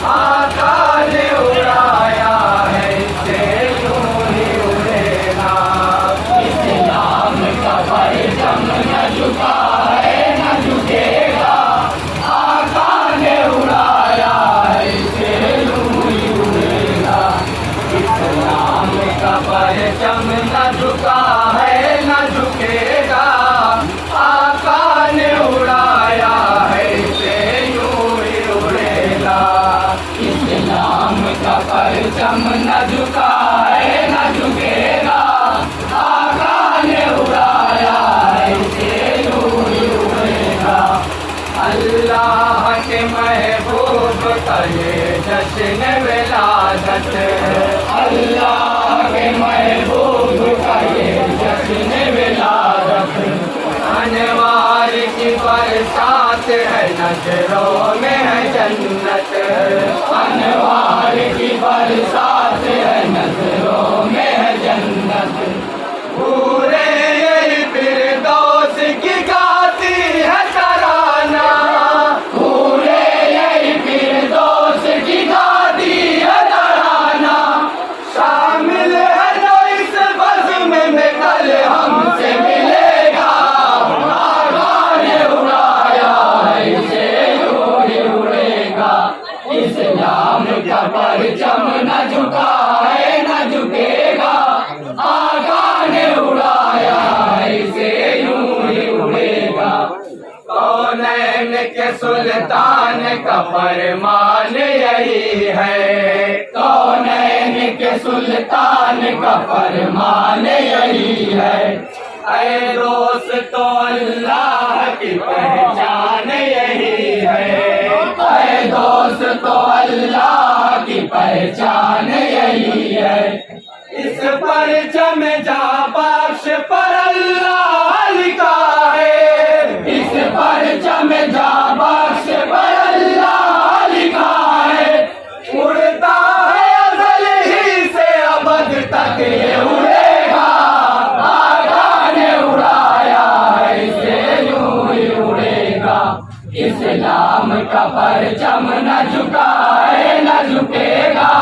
आका ने उड़ाया है इसे यूं ही उड़ेगा। इस्लाम का परचम न झुका है न झुकेगा। आका ने उड़ाया है इसे यूं ही उड़ेगा। इस्लाम का परचम न झुका है न झुकेगा। आका ने उड़ाया है इसे यूं ही उड़ेगा। इस्लाम का परचम न झुका है न झुकेगा। आका ने उड़ाया है इसे यूं ही उड़ेगा। अल्लाह के महबूब का ये जश्न विलादत। अल्लाह के महबूब का ये जश्न विलादत। अनवार की बरसात है नजरों में है जन्नत। अनवार की बरसात है नजरों में है जन्नत। पूरे यही फिरदौस की गाती है तराना। पूरे यही फिरदौस की गाती है तराना। शामिल है जो इस बज़्म में कल हमसे मिलेगा। आका ने उड़ाया है इसे यूं ही उड़ेगा। इस्लाम का परचम न झुका है न झुकेगा। आका ने उड़ाया है इसे यूं ही उड़ेगा। कौनैन के सुल्तान का फरमान यही है। कौनैन के सुल्तान का फरमान यही है। ऐ दोस्तो अल्लाह की पहचान यही है। ऐ दोस्तो अल्लाह की पहचान यही है। इस परचम जा बख्श पर अल्लाह लिखा है। इस परचम जा बख्श पर अल्लाह लिखा है। उड़ता है अज़ल ही से अबद तक ये उड़ेगा। आका ने उड़ाया है इसे यूं ही उड़ेगा। इस्लाम का परचम न झुका है न झुकेगा।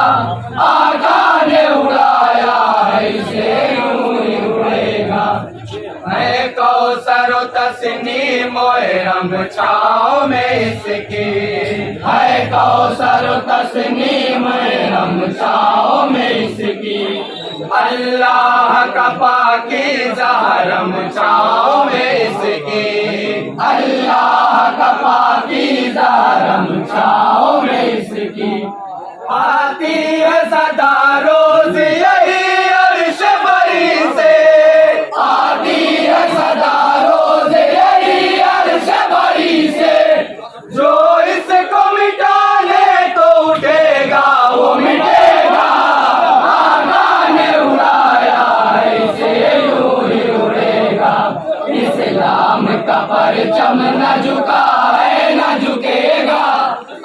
आका ने उड़ाया है इसे यूं ही उड़ेगा। है कौसर तस्नीम रंग छाँव में इसकी। है कौसर तस्नीम रंग छाँव में इसकी। अल्लाह का पाकीज़ा हरम छाँव में इसकी। अल्लाह का पाकीज़ा हरम छाँव में इसकी। आती है सदा रोज यही अर्श बरी से। आती है सदा रोज यही अर्श बरी से। जो इसको मिटाने तो उठेगा वो मिटेगा। आका ने उड़ाया है इसे यूं ही उड़ेगा। इस्लाम का परचम न झुका है न झुकेगा।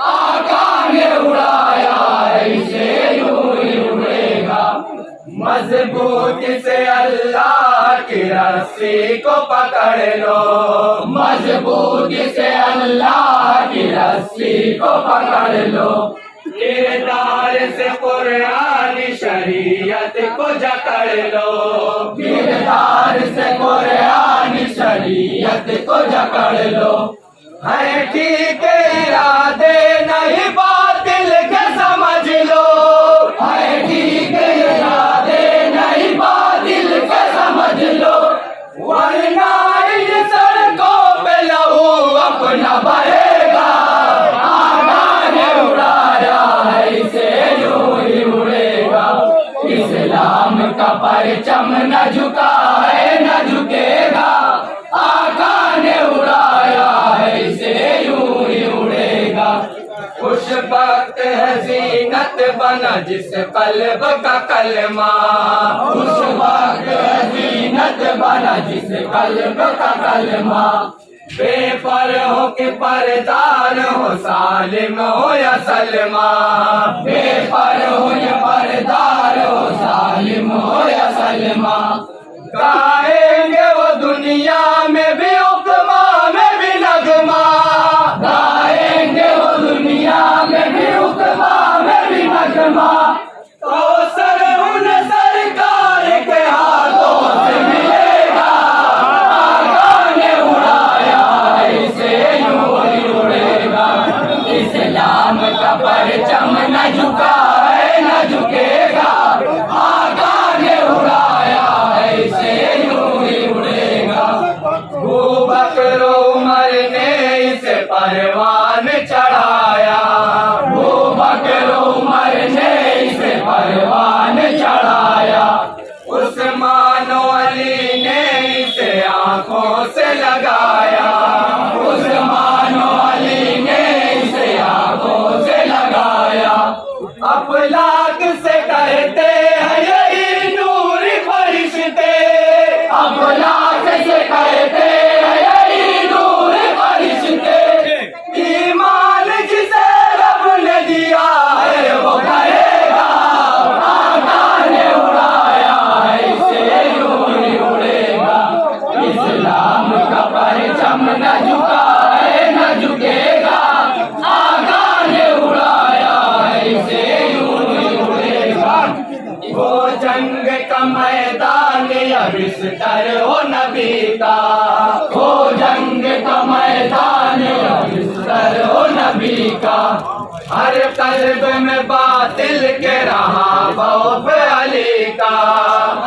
आका ने उड़ाया है इसे यूं ही उड़ेगा। मजबूती से अल्लाह की रस्सी को पकड़ लो। मजबूती से अल्लाह की रस्सी को पकड़ लो। किरदार से कुरानी शरीयत को जकड़ लो। किरदार से कुरानी शरीयत को जकड़ लो। है ठीक इरादे नहीं बातिल के समझ लो। है ठीक इरादे नहीं बातिल के समझ लो। वरना इन सड़कों पे लहू अपना बहेगा। आका ने उड़ाया है इसे यूं ही उड़ेगा। इस्लाम का परचम न झुका है न झुकेगा। आका ने उड़ाया है इसे यूं ही उड़ेगा। उस वक्त है जीनत बना जिस कल्ब का कलमा। उस वक्त है जीनत बना जिस कल्ब का कलमा। बेपर हो के परदार हो सालिम हो या सलमा। बेपर हो या परदार हो सालिम हो या सलमा। गाएंगे वो दुनिया में भी उकमा में भी नगमा। गाएंगे वो दुनिया में भी उकमा में भी नगमा, कौसर उन सरकार के हाथों से मिलेगा। आका ने उड़ाया इसे यूं ही उड़ेगा। इस्लाम का परचम न झुका है न झुकेगा। आका ने उड़ाया इसे यूं ही उड़ेगा। अबू बकर उमर ने इसे परवान चढ़ाया। अबू बकर उमर ने इसे परवान चढ़ाया। उस्मान अली ने इसे आंखों से लगाया। उस्मान अली ने इसे आंखों से लगाया। अफलाक से कहते हैं यही नूर फरिश्ते। अफलाक से कहते हैं यही नूर फरिश्ते। ईमान जिसे रब ने दिया है वो कहेगा। आका ने उड़ाया है इसे यूं ही उड़ेगा। इस्लाम का परचम न झुका है न झुकेगा। आका ने उड़ाया है इसे यूं ही उड़ेगा। वो जंग का मैदान या बिस्तर हो नबी का। वो जंग का मैदान या बिस्तर हो नबी का। हर कल्ब में बातिल के रहा खौफ अली का।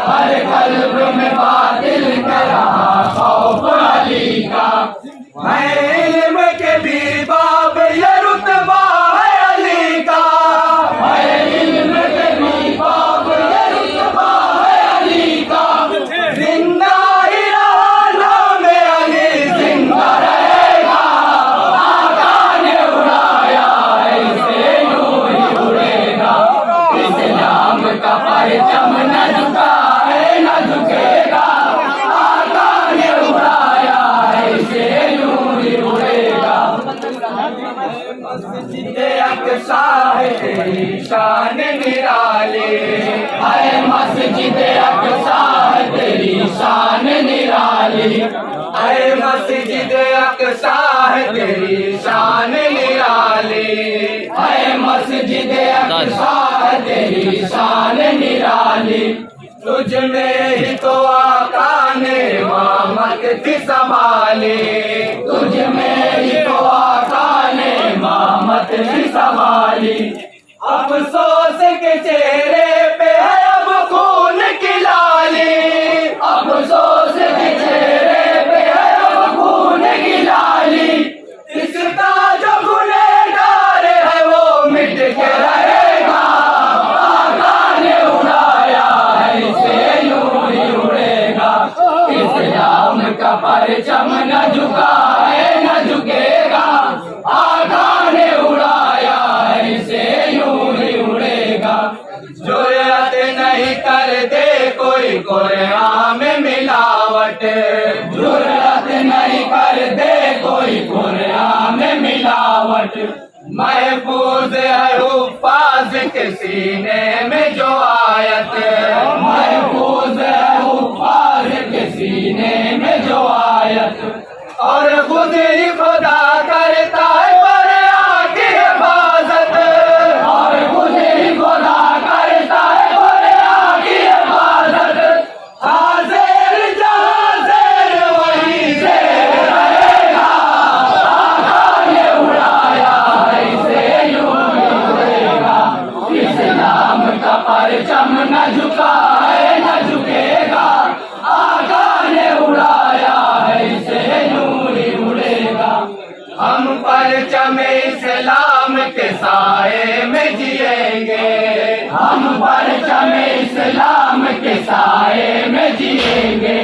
हर कल्ब में बातिल के रहा खौफ अली का। है इल्म के भी बाब ये रुतबा है अली का। है इल्म के भी बाब ये रुतबा है अली का। जिंदा ही रहा नाम अली जिंदा रहेगा। आका ने उड़ाया इसे यूं ही उड़ेगा। इस्लाम का परचम न झुका है न झुकेगा। आका ने उड़ाया इसे यूं ही उड़ेगा। मस्जिद अक़सा है तेरी शान निराली। है मस्जिद अक़सा है तेरी शान निराली। है मस्जिद अक़सा है तेरी शान निराली। है मस्जिद अक़सा है तेरी शान निराली। तुझ में ही तो आका ने इमामत थी संभाली। तुझ में ही तो आका ने इमामत थी संभाली। अफसोस के चेहरे पे है अब खून की लाली। अफसोस के चेहरे पे है अब खून की लाली। इसका जो गुनहगार है वो मिट के रहेगा। आका ने उड़ाया है इसे यूं ही उड़ेगा। इस्लाम का परचम न झुका है न झुकेगा। आका ने उड़ाया है इसे यूं ही उड़ेगा। जुर्रत नहीं कर दे कोई कुरान में मिलावट। जुर्रत नहीं कर दे कोई कुरान में मिलावट। महफूज है हुफ्फाज़ के सीने में जो आयत। महफूज है हुफ्फाज़ के सीने में जो आयत। और खुद ही खुदा करता है बरिया की हिफाजत। और खुद ही खुदा करता है बरिया की हिफाजत। हाज़िर जहाँ ज़ेर वहीं ज़ेर रहेगा। आका ने उड़ाया है इसे यूं ही उड़ेगा। इस्लाम का परचम न झुका है न झुकेगा। आका ने उड़ाया है इसे यूं ही उड़ेगा। हम परचम इस्लाम के साए में जिएंगे। हम परचम इस्लाम के साए में जिएंगे।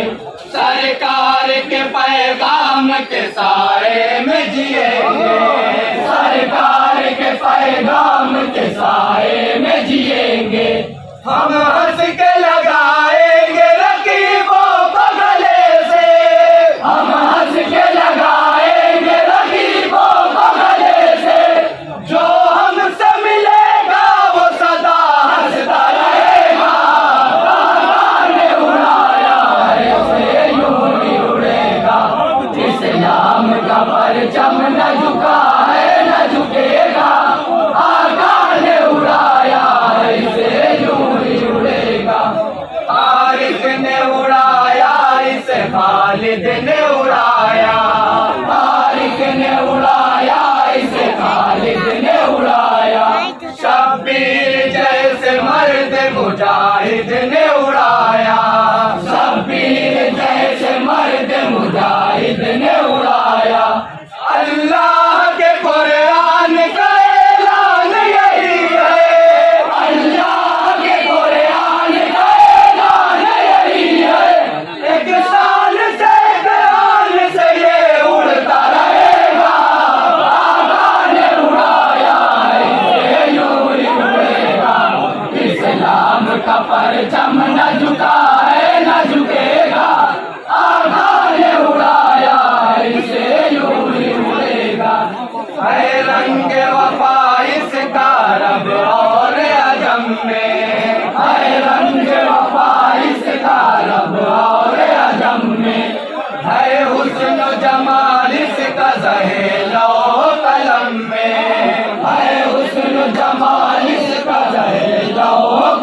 सरकार के पैगाम के साए में जिएंगे। सरकार के पैगाम के साए में जिएंगे। हम हंस के लगाएंगे रकीबों को गले से। हम हंस के लगाएंगे रकीबों को गले से। जो हमसे मिलेगा वो सदा हंसता रहेगा। आका ने उड़ाया है इसे यूं ही उड़ेगा। इस्लाम का परचम न झुका है न झुकेगा। आका ने उड़ाया मुजाहिद ने उड़ाया, शब्बीर जैसे मर्द मुजाहिद ने उड़ाया। अल्लाह के कुरान का ऐलान यही है, अल्लाह के कुरान का ऐलान यही है। एक साल से बयान से ये उड़ता रहेगा, आका ने उड़ाया है, यूं ही उड़ेगा। इस्लाम का परचम न झुका है न झुकेगा, आका ने उड़ाया है, इसे यूं ही उड़ेगा। है रंग वफा इसका रब और अजम में, है रंग वफा इसका रब और अजम में। है हुस्न जमाल इसका ज़हे-लो कलम में, है हुस्न जमाल इसका ज़हे-लो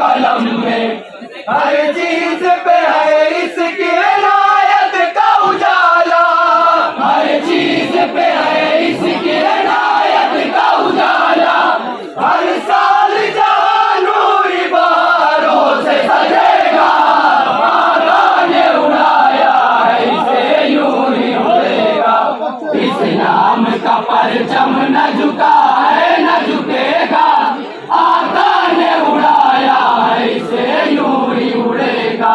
कलम में। हर चीज पे है इसकी इनायत का उजाला, हर चीज पे है इसकी इनायत का उजाला। हर साल जहां नूरी बहारों से सजेगा, आका ने उड़ाया है, इसे यूं ही उड़ेगा। इस्लाम का परचम न झुका है न झुकेगा, आका ने उड़ाया है, इसे यूं ही उड़ेगा।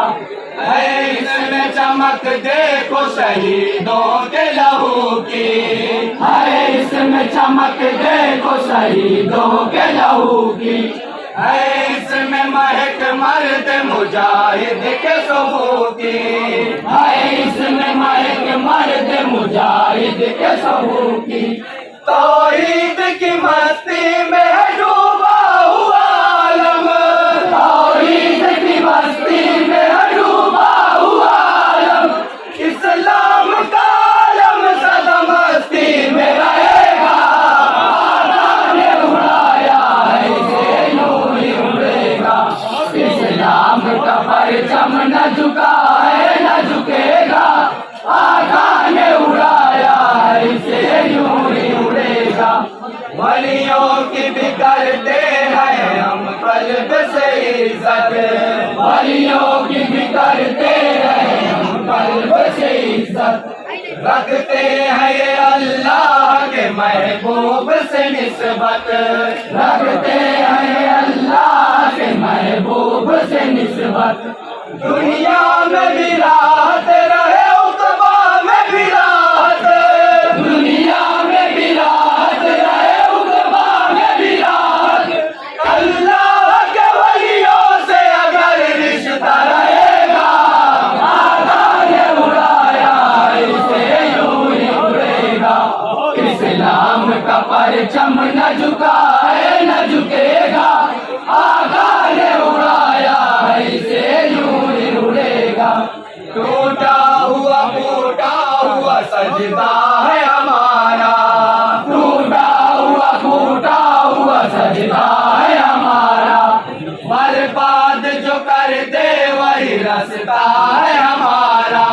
है इसमें चमक देखो शहीदों के लहू की, है इसमें चमक देखो शहीदों के लहू की। है इसमें महक मर्द मुजाहिद के सबू की, है इसमें महक मर्द मुजाहिद के सबू की। तौहीद की मस्ती में डूबा हुआ आलम, तौहीद की मस्ती में डूबा हुआ आलम। इस्लाम का आलम सदा मस्ती में रहेगा, आका ने उड़ाया है, इसे यूं ही उड़ेगा। इस्लाम का परचम न झुका है न झुकेगा, आका ने उड़ाया है, इसे यूं ही उड़ेगा। वलियों की भी करते हैं हम कल्ब से इज्जत, वलियों की भी करते हैं हम कल्ब से इज्जत। रखते हैं ये अल्लाह के महबूब से निस्बत, रखते हैं ये अल्लाह के महबूब से निस्बत। दुनिया में भी राहत रहे, उक़बा में भी राहत, दुनिया में भी राहत रहे, उक़बा में भी राहत। अल्लाह के वलियों से अगर रिश्ता रहेगा, आका ने उड़ाया है, इसे यूं ही उड़ेगा। इस्लाम का परचम न झुका है न झुकेगा, आका ने उड़ाया है, इसे यूं ही उड़ेगा। टूटा हुआ सजदा है हमारा, टूटा हुआ सजदा है हमारा। बर्बाद जो कर दे वही रास्ता है हमारा,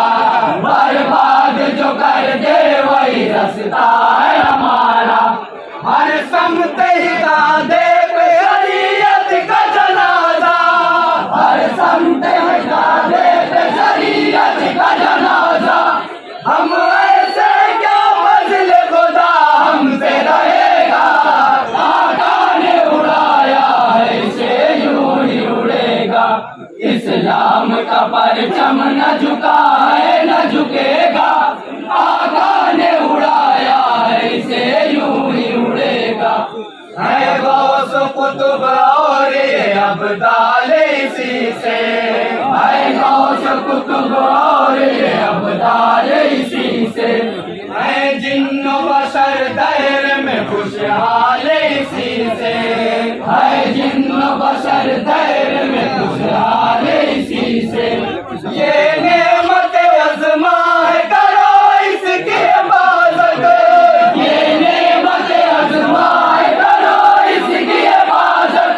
बर्बाद जो कर दे वही रास्ता है हमारा। हर समत हिदा दे पे शरीयत का जनाजा, हर समत हिदा दे पे शरीयत का जनाजा। हम ऐसे क्या मजले खुदा हमसे रहेगा, आका ने उड़ाया है, इसे यूं ही उड़ेगा। इस्लाम का परचम न झुका है न झुकेगा, आका ने उड़ाया है, इसे यूं ही उड़ेगा। है गौस कुतुब और ये अब्दाल इसी से, है गौस कुतुब और ये अब्दाल इसी से। है जिन्नो बशर दहर में खुशहाल इसी से, है जिन्नो बशर दहर में खुशहाल इसी से। ये नेमत अज़मा है, करो इसकी इबादत, ये नेमत अज़मा है, करो इसकी इबादत।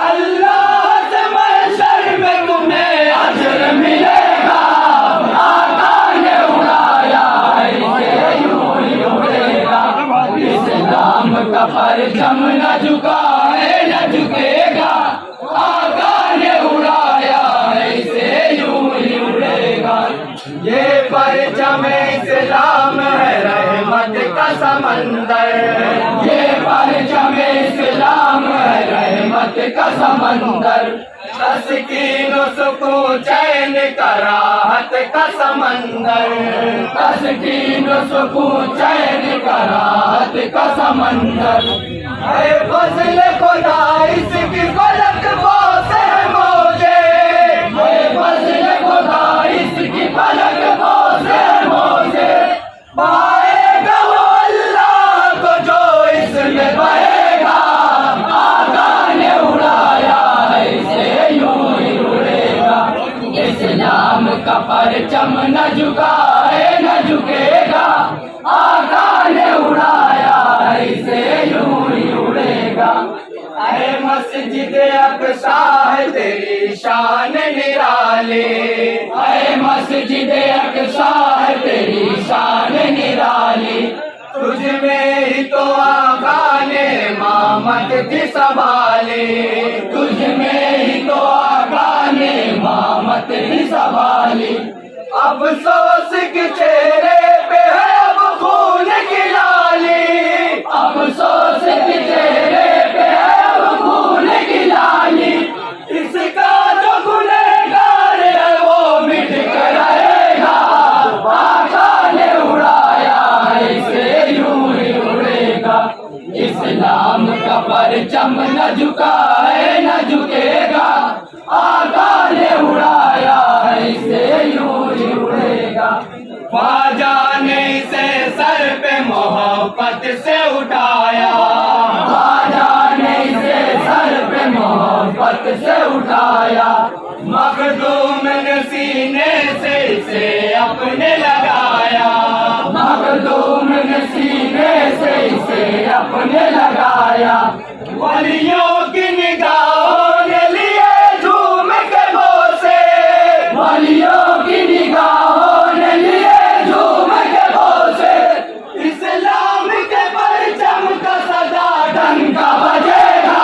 अल्लाह से महशर में तुम्हें अजर मिलेगा, आका ने उड़ाया है, इसे यूं ही उड़ेगा। इस्लाम का परचम न झुका है न झुकेगा, आका ने उड़ाया समंदर, तस्कीन सुकून चैन का राहत का समंदर, तस्कीन सुकून चैन का राहत का समंदर। है फजल खुदा इसकी फलक बोसे मौजे, है फजल खुदा इसकी फलक बोसे मौजे। पाएगा वो अल्लाह को जो इसमें बहेगा, आका ने उड़ाया ऐसे यूं ही उड़ेगा। इस्लाम का परचम न झुकाए न झुकेगा, आका ने उड़ाया ऐसे यूं ही उड़ेगा। अरे मस्जिद अक़सा है तेरी शान निराली, अरे मस्जिद अक़सा है तेरी शान निराली। तुझ में ही तो आका ने इमामत थी संभाली, तुझ में ही तो आका ने इमामत थी संभाली। अफसोस के चेहरे पे है अब खून की लाली, अफसोस के चेहरे पे है अब खून की लाली। इसका जो गुनहगार है वो मिट कर रहेगा, आका ने उड़ाया ऐसे यूं ही उड़ेगा। इस्लाम का परचम न झुकाए न झुकेगा, आका ने उड़ाया ऐसे यूं ही उड़ेगा। ख्वाजा ने इसे सर पे मोहब्बत से उठाया, ख्वाजा ने इसे सर पे मोहब्बत से उठाया। मखदूम ने सीने से इसे अपने लगाया, मखदूम ने सीने से इसे अपने लगाया। वलियों की निगाहों ने लिए झूम के बोसे, वलियों की निगाहों ने लिए झूम के बोसे। इस्लाम के परचम का सदा डंका बजेगा,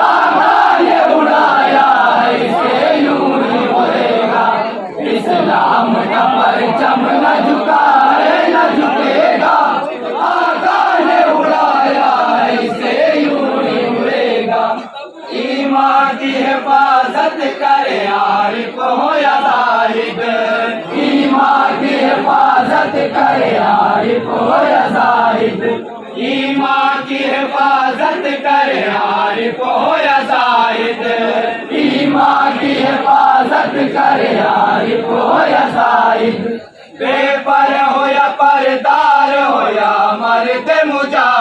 आका ने उड़ाया ऐसे यूं ही उड़ेगा। इस्लाम का परचम न झुकाए न झुकेगा, आका ने उड़ाया ऐसे यूं ही उड़ेगा। ईमान की हिफाजत करे आरिफ हो या जाहिद, ईमान की हिफाजत करे आरिफ हो या जाहिद। ईमान की हिफाजत करे आरिफ हो या जाहिद, ईमान की हिफाजत करे आरिफ हो या जाहिद। बेपर हो या परदार हो या मर्द मुजाहिद,